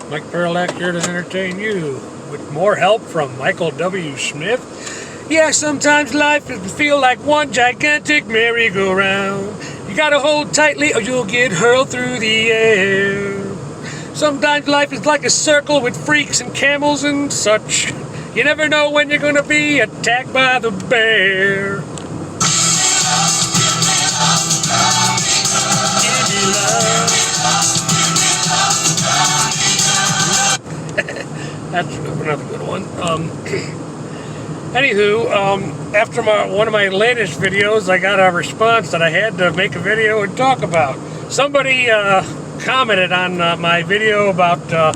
Mike Perlack here to entertain you with more help from Michael W. Smith. Yeah, sometimes life can feel like one gigantic merry-go-round. You gotta hold tightly or you'll get hurled through the air. Sometimes life is like a circle with freaks and camels and such. You never know when you're gonna be attacked by the bear. That's another good one. Anywho, after one of my latest videos, I got a response that I had to make a video and talk about. Somebody commented on my video about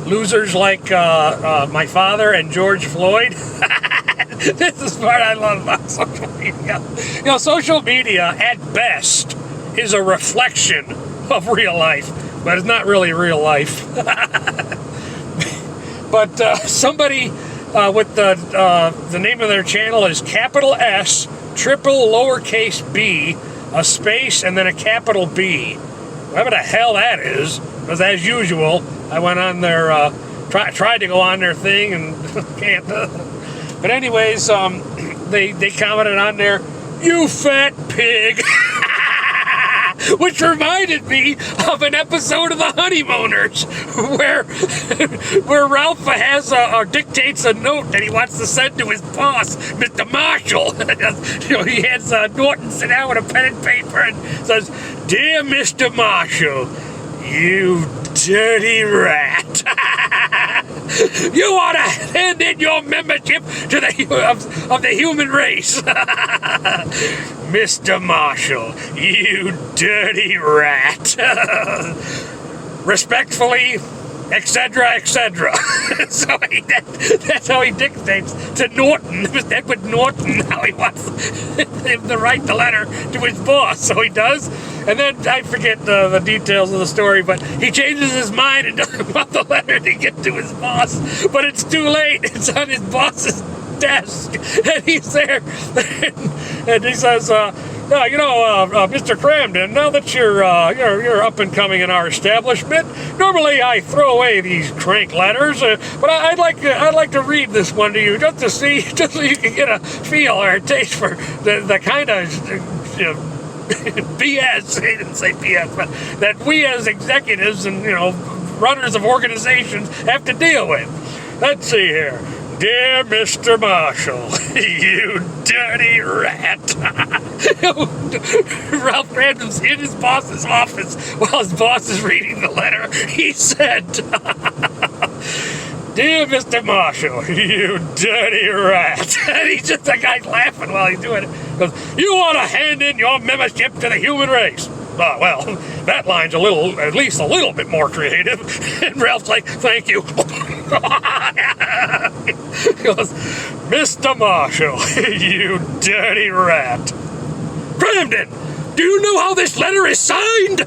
losers like my father and George Floyd. This is what I love about social media. You know, social media, at best, is a reflection of real life, but it's not really real life. But somebody with the name of their channel is capital S, triple lowercase b, a space, and then a capital B. Whatever the hell that is, because as usual, I went on their, tried to go on their thing and can't. But anyways, they commented on there, "You fat pig," which reminded me of an episode of The Honeymooners, where Ralph has dictates a note that he wants to send to his boss, Mr. Marshall. You know, he has Norton sit down with a pen and paper and says, "Dear Mr. Marshall, you dirty rat. You ought to hand in your membership to of the human race. Mr. Marshall, you dirty rat. Respectfully, etc., etc." So that's how he dictates to Norton, Mr. Edward Norton, how he wants him to write the letter to his boss. So he does, and then I forget the details of the story, but he changes his mind and doesn't want the letter to get to his boss, but it's too late. It's on his boss's desk, and he's there, and he says, Mr. Cramden, now that you're up and coming in our establishment, normally I throw away these crank letters, but I'd like to read this one to you just so you can get a feel or a taste for the kind of BS. He didn't say BS, but that we as executives and runners of organizations have to deal with. Let's see here. "Dear Mr. Marshall, you dirty rat." Ralph Cramden's in his boss's office while his boss is reading the letter. He said, "Dear Mr. Marshall, you dirty rat." And he's just the guy's laughing while he's doing it. He goes, "You ought to hand in your membership to the human race." Well, that line's at least a little bit more creative. And Ralph's like, "Thank you." He goes, "Mr. Marshall, you dirty rat. Cramden, do you know how this letter is signed?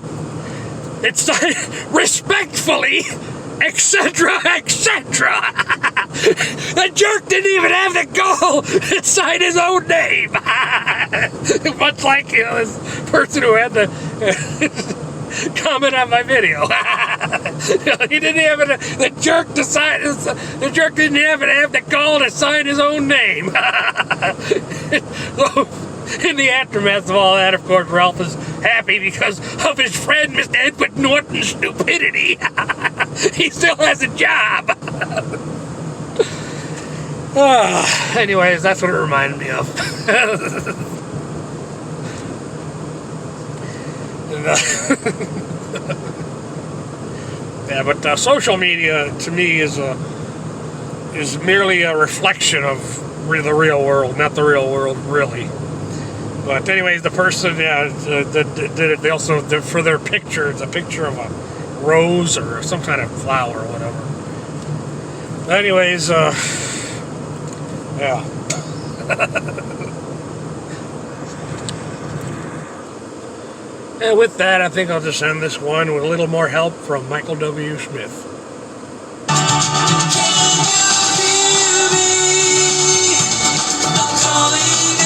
It's signed respectfully, etc., etc." The jerk didn't even have the gall to sign his own name. Much like this person who had the comment on my video. He didn't have the jerk to sign. The jerk didn't even have the gall to sign his own name. So, in the aftermath of all that, of course, Ralph is happy because of his friend, Mr. Edward Norton's stupidity. He still has a job. Anyways, that's what it reminded me of. Yeah, but social media to me is merely a reflection of the real world, not the real world, really. But anyways, the person that did it, they also for their picture, it's a picture of a rose or some kind of flower or whatever. Anyways, yeah. And with that, I think I'll just end this one with a little more help from Michael W. Smith. Calling